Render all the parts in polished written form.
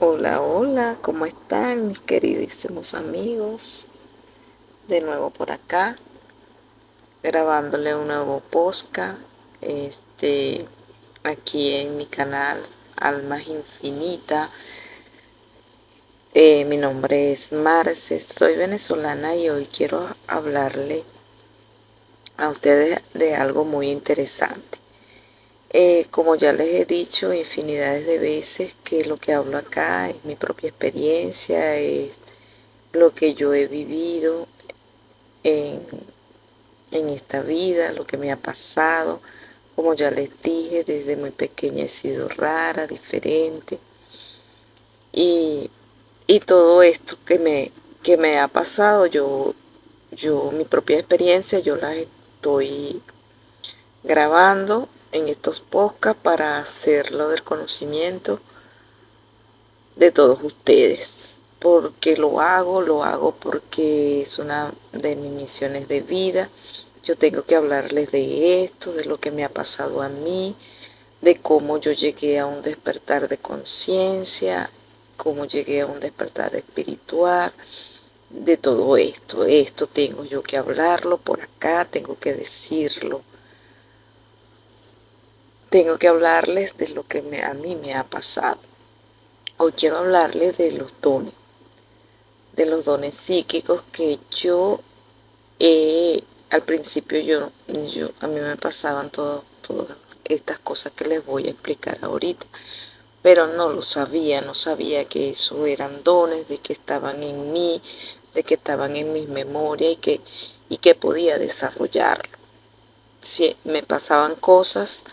Hola, hola, ¿cómo están mis queridísimos amigos? De nuevo por acá, grabándole un nuevo podcast, este, aquí en mi canal Almas Infinita. Mi nombre es Marce, soy venezolana y hoy quiero hablarle a ustedes de algo muy interesante. Como ya les he dicho infinidades de veces, que lo que hablo acá es mi propia experiencia, es lo que yo he vivido en, en esta vida, lo que me ha pasado. Como ya les dije, desde muy pequeña he sido rara, diferente. Y, y todo esto que me ha pasado, mi propia experiencia, yo la estoy grabando en estos podcasts para hacerlo del conocimiento de todos ustedes. Porque lo hago porque es una de mis misiones de vida. Yo tengo que hablarles de esto, de lo que me ha pasado a mí, de cómo yo llegué a un despertar de conciencia, cómo llegué a un despertar espiritual, de todo esto. Esto tengo yo que hablarlo por acá, tengo que decirlo. Tengo que hablarles de lo que a mí me ha pasado. Hoy quiero hablarles de los dones psíquicos que al principio a mí me pasaban todas estas cosas que les voy a explicar ahorita, pero no lo sabía, no sabía que eso eran dones, de que estaban en mí, de que estaban en mis memorias y que podía desarrollarlo. Si me pasaban cosas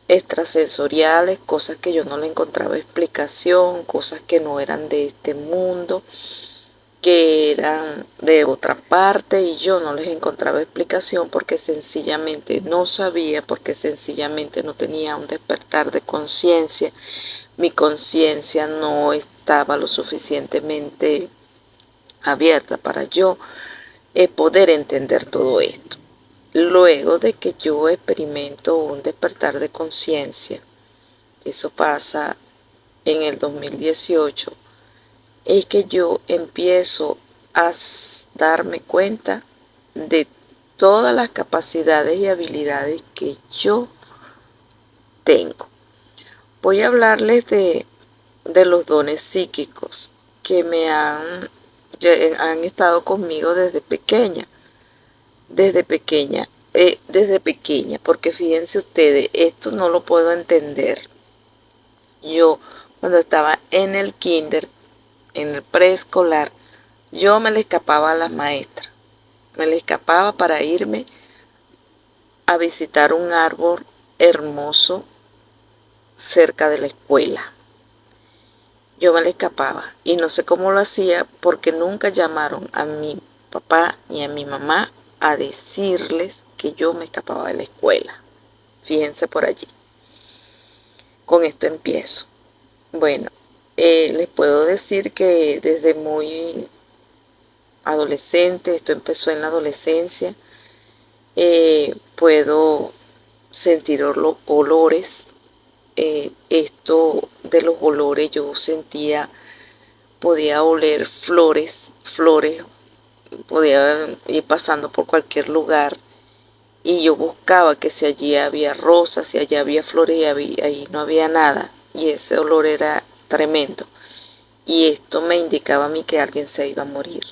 extrasensoriales, cosas que yo no le encontraba explicación, cosas que no eran de este mundo, que eran de otra parte y yo no les encontraba explicación porque sencillamente no sabía, porque sencillamente no tenía un despertar de conciencia. Mi conciencia no estaba lo suficientemente abierta para yo poder entender todo esto. Luego de que yo experimento un despertar de conciencia, eso pasa en el 2018, es que yo empiezo a darme cuenta de todas las capacidades y habilidades que yo tengo. Voy a hablarles de los dones psíquicos que han estado conmigo desde pequeña, porque fíjense ustedes, esto no lo puedo entender. Yo, cuando estaba en el kinder, en el preescolar, yo me le escapaba a las maestras, me le escapaba para irme a visitar un árbol hermoso cerca de la escuela. Yo me le escapaba y no sé cómo lo hacía porque nunca llamaron a mi papá ni a mi mamá a decirles que yo me escapaba de la escuela. Fíjense por allí. Con esto empiezo. Bueno, les puedo decir que desde muy adolescente, esto empezó en la adolescencia, puedo sentir olores. Esto de los olores yo sentía, podía oler flores, podía ir pasando por cualquier lugar y yo buscaba que si allí había rosas, si allá había flores y ahí no había nada y ese olor era tremendo y esto me indicaba a mí que alguien se iba a morir.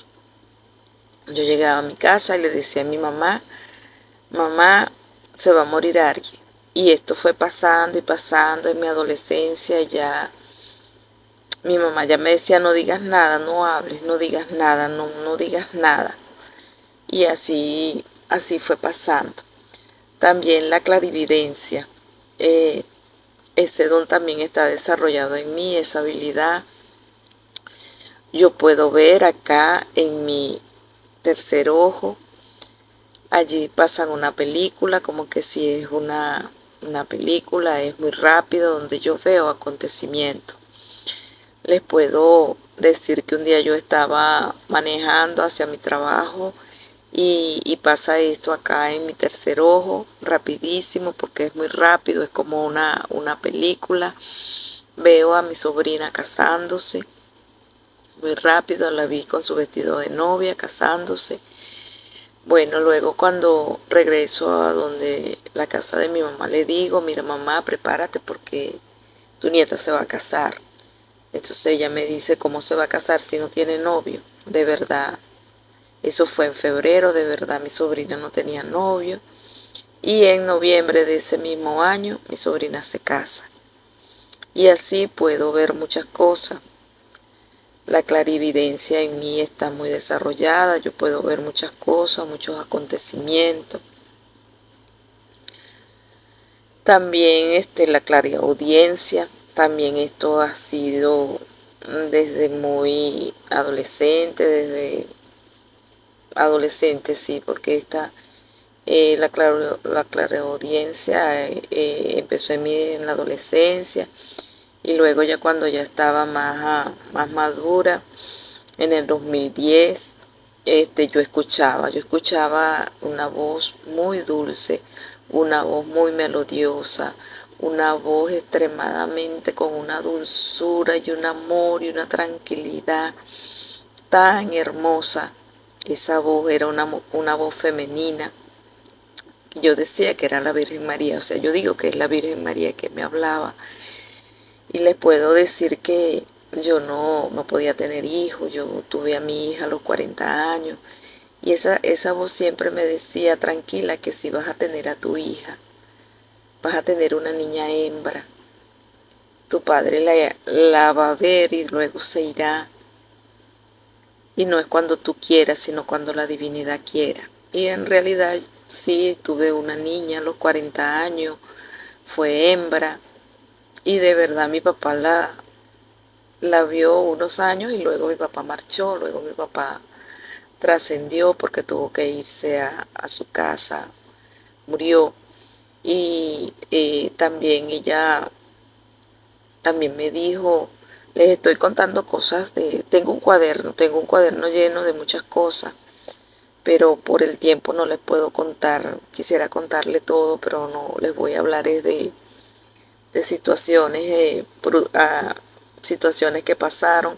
Yo llegaba a mi casa y le decía a mi mamá, mamá, se va a morir alguien. Y esto fue pasando y pasando en mi adolescencia. Ya mi mamá ya me decía, no digas nada, no hables, no digas nada, no digas nada. Y así fue pasando. También la clarividencia. eh, Ese don también está desarrollado en mí, esa habilidad. Yo puedo ver acá en mi tercer ojo. Allí pasan una película, como que si es una película, es muy rápido, donde yo veo acontecimientos. Les puedo decir que un día yo estaba manejando hacia mi trabajo y pasa esto acá en mi tercer ojo, rapidísimo, porque es muy rápido, es como una película. veo a mi sobrina casándose, muy rápido la vi con su vestido de novia, casándose. Bueno, luego cuando regreso a donde la casa de mi mamá, le digo, mira mamá, prepárate porque tu nieta se va a casar. Entonces ella me dice, ¿cómo se va a casar si no tiene novio? De verdad, eso fue en febrero, de verdad mi sobrina no tenía novio. Y en noviembre de ese mismo año mi sobrina se casa. Y así puedo ver muchas cosas. La clarividencia en mí está muy desarrollada, yo puedo ver muchas cosas, muchos acontecimientos. También la clariaudiencia, también esto ha sido desde muy adolescente, desde adolescente sí, porque la clariaudiencia empezó en mí en la adolescencia y luego ya cuando ya estaba más madura, en el 2010, yo escuchaba una voz muy dulce, una voz muy melodiosa, una voz extremadamente con una dulzura y un amor y una tranquilidad tan hermosa. Esa voz era una voz femenina. Yo decía que era la Virgen María, o sea, yo digo que es la Virgen María que me hablaba. Y les puedo decir que yo no podía tener hijos, yo tuve a mi hija a los 40 años y esa voz siempre me decía, tranquila, que si vas a tener a tu hija, vas a tener una niña hembra, tu padre la va a ver y luego se irá. Y no es cuando tú quieras, sino cuando la divinidad quiera. Y en realidad sí, tuve una niña a los 40 años, fue hembra y de verdad mi papá la vio unos años y luego mi papá marchó, luego mi papá trascendió porque tuvo que irse a su casa, murió. Y también ella también me dijo, les estoy contando cosas tengo un cuaderno lleno de muchas cosas, pero por el tiempo no les puedo contar, quisiera contarle todo, pero no les voy a hablar de situaciones, situaciones que pasaron.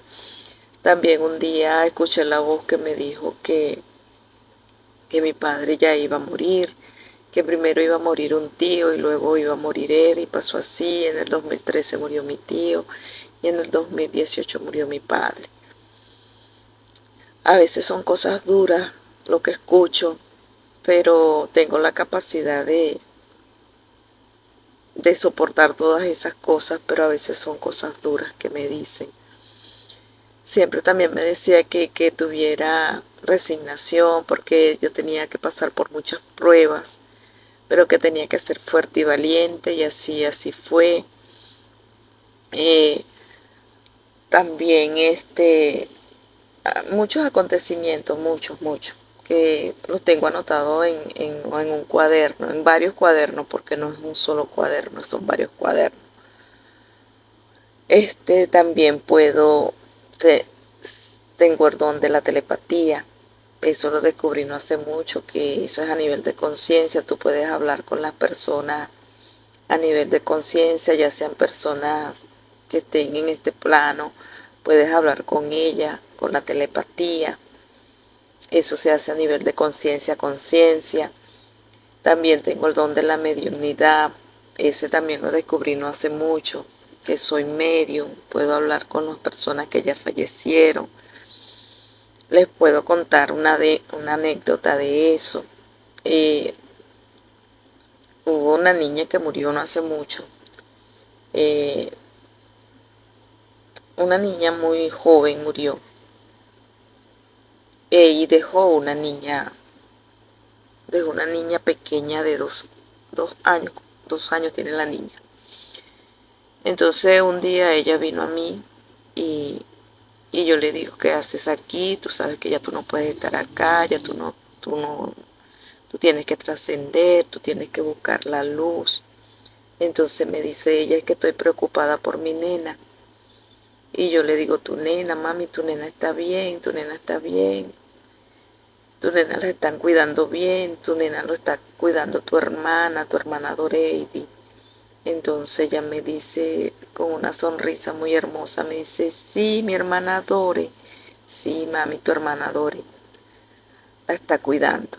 También un día escuché la voz que me dijo que mi padre ya iba a morir, que primero iba a morir un tío y luego iba a morir él, y pasó así. En el 2013 murió mi tío y en el 2018 murió mi padre. A veces son cosas duras lo que escucho, pero tengo la capacidad de soportar todas esas cosas, pero a veces son cosas duras que me dicen. Siempre también me decía que tuviera resignación porque yo tenía que pasar por muchas pruebas, pero que tenía que ser fuerte y valiente y así fue. Eh, También muchos acontecimientos, muchos, que los tengo anotados en un cuaderno, en varios cuadernos, porque no es un solo cuaderno, son varios cuadernos. También te- tengo el don de la telepatía. Eso lo descubrí no hace mucho, que eso es a nivel de conciencia. Tú puedes hablar con las personas a nivel de conciencia, ya sean personas que estén en este plano, puedes hablar con ellas, con la telepatía. Eso se hace a nivel de conciencia a conciencia. También tengo el don de la mediunidad. Ese también lo descubrí no hace mucho, que soy medium, puedo hablar con las personas que ya fallecieron. Les puedo contar una anécdota de eso. Eh, Hubo una niña que murió no hace mucho. Eh, una niña muy joven murió y dejó una niña pequeña de 2 años, 2 años tiene la niña. Entonces un día ella vino a mí y, y yo le digo, ¿qué haces aquí? Tú sabes que ya tú no puedes estar acá, ya tú tienes que trascender, tú tienes que buscar la luz. Entonces me dice ella, es que estoy preocupada por mi nena. Y yo le digo, tu nena, mami, tu nena está bien, tu nena está bien. Tu nena la están cuidando bien, tu nena lo está cuidando tu hermana Doreidi. Entonces ella me dice, con una sonrisa muy hermosa, me dice, sí, mi hermana Dore, sí, mami, tu hermana Dore la está cuidando.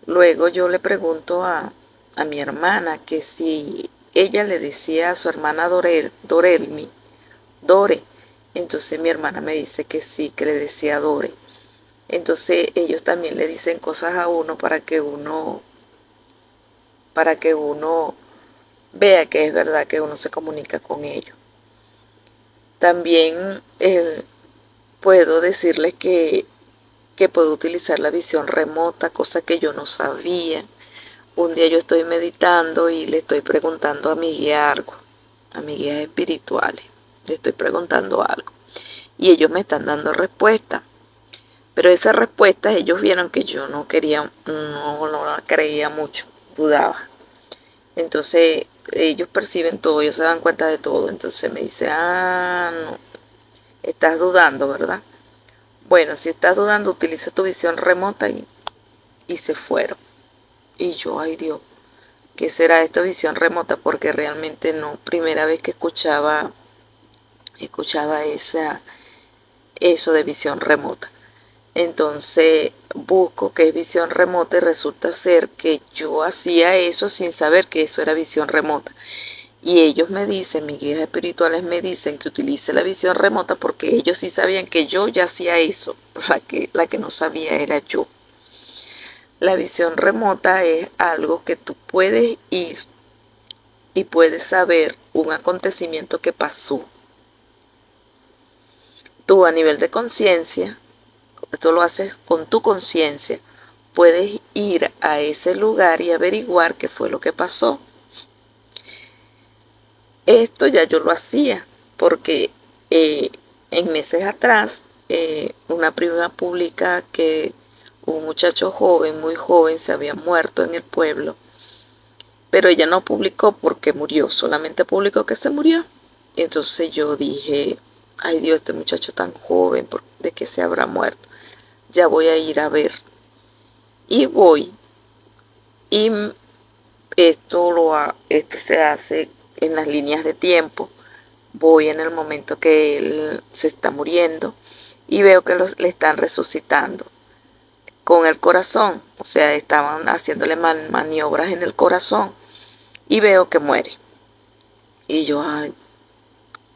Luego yo le pregunto a mi hermana que si ella le decía a su hermana Dorelmi, Dore. Entonces mi hermana me dice que sí, que le decía Dore. Entonces ellos también le dicen cosas a uno para que uno vea que es verdad que uno se comunica con ellos. También puedo decirles que puedo utilizar la visión remota, cosa que yo no sabía. Un día yo estoy meditando y le estoy preguntando a mi guía algo, a mis guías espirituales. Le estoy preguntando algo y ellos me están dando respuesta. Pero esa respuesta ellos vieron que yo no quería, no la creía mucho, dudaba. Entonces ellos perciben todo, ellos se dan cuenta de todo. Entonces me dice, no, estás dudando, ¿verdad? Bueno, si estás dudando, utiliza tu visión remota y se fueron. Y yo, ay Dios, ¿qué será esta visión remota? Porque realmente no, primera vez que escuchaba eso de visión remota. Entonces busco qué es visión remota y resulta ser que yo hacía eso sin saber que eso era visión remota. Y ellos me dicen, mis guías espirituales me dicen que utilice la visión remota porque ellos sí sabían que yo ya hacía eso. La que no sabía era yo. La visión remota es algo que tú puedes ir y puedes saber un acontecimiento que pasó. Tú a nivel de conciencia, esto lo haces con tu conciencia, puedes ir a ese lugar y averiguar qué fue lo que pasó. Esto ya yo lo hacía porque en meses atrás una prima publica que un muchacho joven, muy joven, se había muerto en el pueblo, pero ella no publicó porque murió, solamente publicó que se murió. Y entonces yo dije, ay Dios, este muchacho tan joven, ¿de qué se habrá muerto? Ya voy a ir a ver. Y voy. Y esto se hace en las líneas de tiempo. Voy en el momento que él se está muriendo y veo que le están resucitando con el corazón. O sea, estaban haciéndole maniobras en el corazón y veo que muere. Y yo, ay,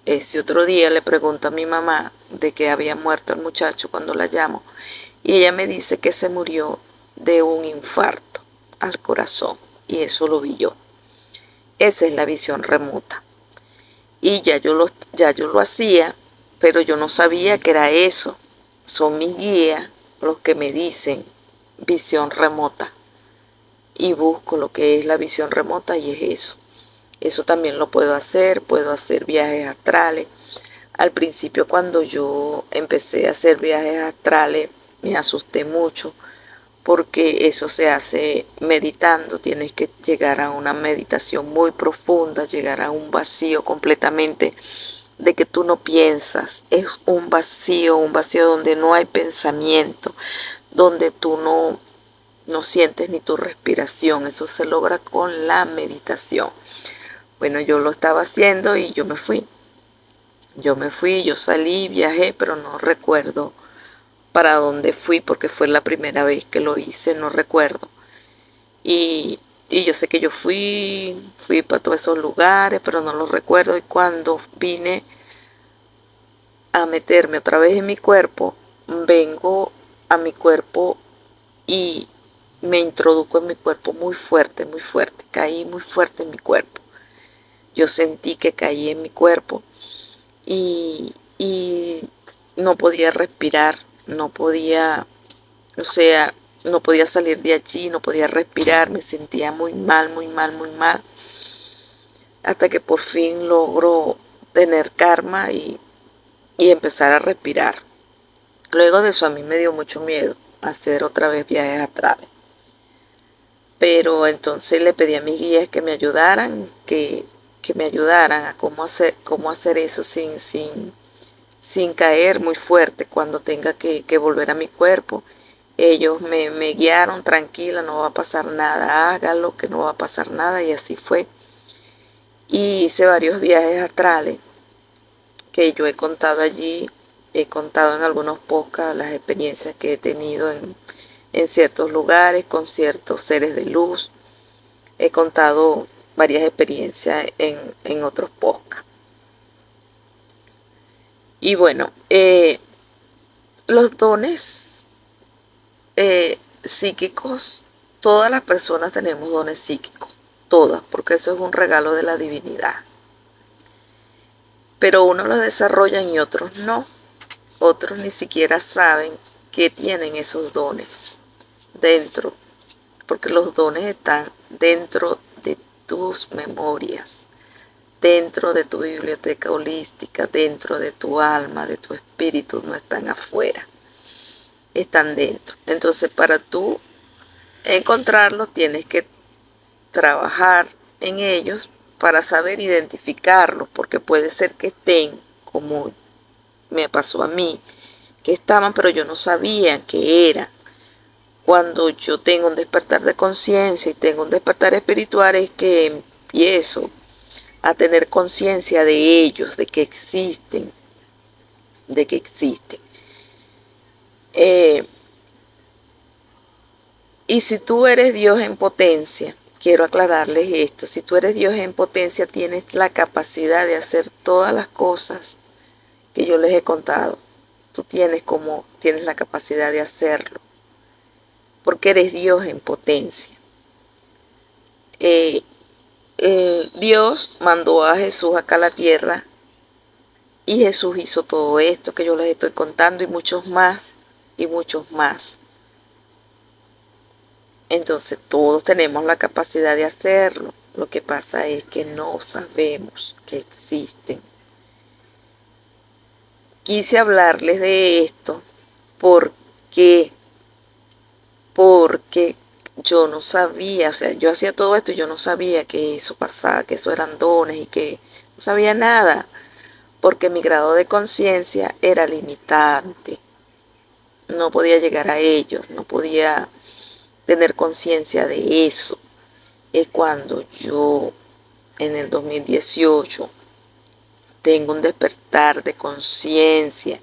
ese otro día le pregunto a mi mamá de que había muerto el muchacho cuando la llamo y ella me dice que se murió de un infarto al corazón y eso lo vi yo. Esa es la visión remota. Y ya yo lo hacía, pero yo no sabía que era eso. Son mis guías los que me dicen visión remota y busco lo que es la visión remota y es eso. Eso también lo puedo hacer viajes astrales. Al principio cuando yo empecé a hacer viajes astrales me asusté mucho porque eso se hace meditando, tienes que llegar a una meditación muy profunda, llegar a un vacío completamente de que tú no piensas, es un vacío donde no hay pensamiento, donde tú no sientes ni tu respiración, eso se logra con la meditación. Bueno, yo lo estaba haciendo y yo salí, viajé, pero no recuerdo para dónde fui porque fue la primera vez que lo hice, no recuerdo. Y yo sé que yo fui para todos esos lugares, pero no los recuerdo. Y cuando vine a meterme otra vez en mi cuerpo, vengo a mi cuerpo y me introduzco en mi cuerpo muy fuerte, muy fuerte. Caí muy fuerte en mi cuerpo. Yo sentí que caí en mi cuerpo y no podía respirar, no podía, o sea, no podía salir de allí, no podía respirar, me sentía muy mal, muy mal, muy mal, hasta que por fin logro tener calma y empezar a respirar. Luego de eso a mí me dio mucho miedo hacer otra vez viajes astrales. Pero entonces le pedí a mis guías que me ayudaran, que me ayudaran a cómo hacer eso sin caer muy fuerte cuando tenga que volver a mi cuerpo. Ellos me guiaron, tranquila, no va a pasar nada, hágalo, que no va a pasar nada, y así fue. y hice varios viajes astrales que yo he contado allí. He contado en algunos podcasts las experiencias que he tenido en ciertos lugares con ciertos seres de luz. He contado varias experiencias en otros podcasts. Y bueno, los dones psíquicos, todas las personas tenemos dones psíquicos, todas, porque eso es un regalo de la divinidad. Pero unos los desarrollan y otros no. Otros ni siquiera saben que tienen esos dones dentro, porque los dones están dentro de tus memorias, dentro de tu biblioteca holística, dentro de tu alma, de tu espíritu, no están afuera, están dentro. Entonces, para tú encontrarlos, tienes que trabajar en ellos para saber identificarlos, porque puede ser que estén, como me pasó a mí, que estaban, pero yo no sabía que eran. Cuando yo tengo un despertar de conciencia y tengo un despertar espiritual, es que empiezo a tener conciencia de ellos, de que existen, de que existen. Y si tú eres Dios en potencia, quiero aclararles esto, si tú eres Dios en potencia, tienes la capacidad de hacer todas las cosas que yo les he contado. Tú tienes la capacidad de hacerlo, porque eres Dios en potencia. Dios mandó a Jesús acá a la tierra y Jesús hizo todo esto que yo les estoy contando y muchos más y muchos más. Entonces todos tenemos la capacidad de hacerlo. Lo que pasa es que no sabemos que existen. Quise hablarles de esto porque yo no sabía, o sea, yo hacía todo esto y yo no sabía que eso pasaba, que eso eran dones y que no sabía nada, porque mi grado de conciencia era limitante. No podía llegar a ellos, no podía tener conciencia de eso. Es cuando yo en el 2018 tengo un despertar de conciencia,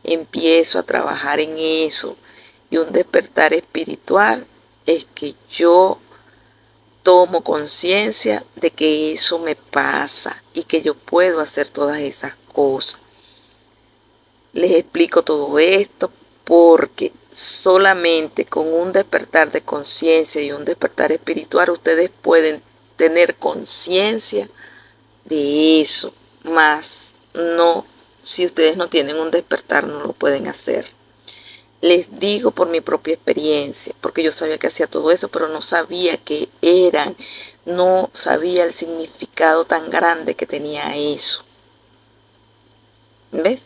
empiezo a trabajar en eso, y un despertar espiritual es que yo tomo conciencia de que eso me pasa y que yo puedo hacer todas esas cosas. Les explico todo esto porque solamente con un despertar de conciencia y un despertar espiritual ustedes pueden tener conciencia de eso, más no, si ustedes no tienen un despertar no lo pueden hacer. Les digo por mi propia experiencia, porque yo sabía que hacía todo eso, pero no sabía qué eran, no sabía el significado tan grande que tenía eso. ¿Ves?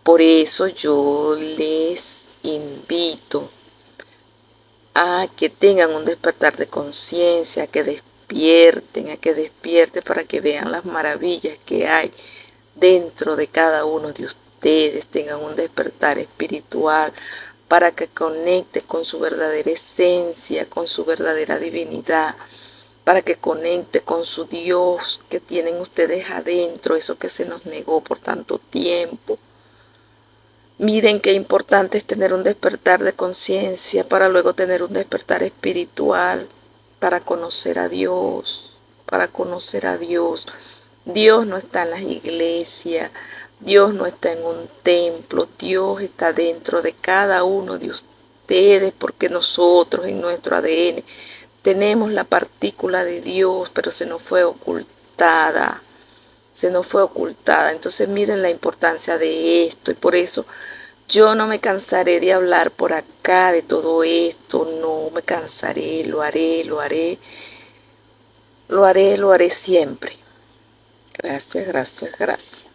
Por eso yo les invito a que tengan un despertar de conciencia, a que despierten para que vean las maravillas que hay dentro de cada uno de ustedes, tengan un despertar espiritual para que conecten con su verdadera esencia, con su verdadera divinidad, para que conecte con su Dios que tienen ustedes adentro, eso que se nos negó por tanto tiempo. Miren qué importante es tener un despertar de conciencia para luego tener un despertar espiritual, para conocer a Dios, para conocer a Dios. Dios no está en las iglesias, Dios no está en un templo, Dios está dentro de cada uno de ustedes, porque nosotros en nuestro ADN tenemos la partícula de Dios, pero se nos fue ocultada. Entonces miren la importancia de esto y por eso yo no me cansaré de hablar por acá de todo esto, no me cansaré, lo haré siempre. Gracias, gracias, gracias.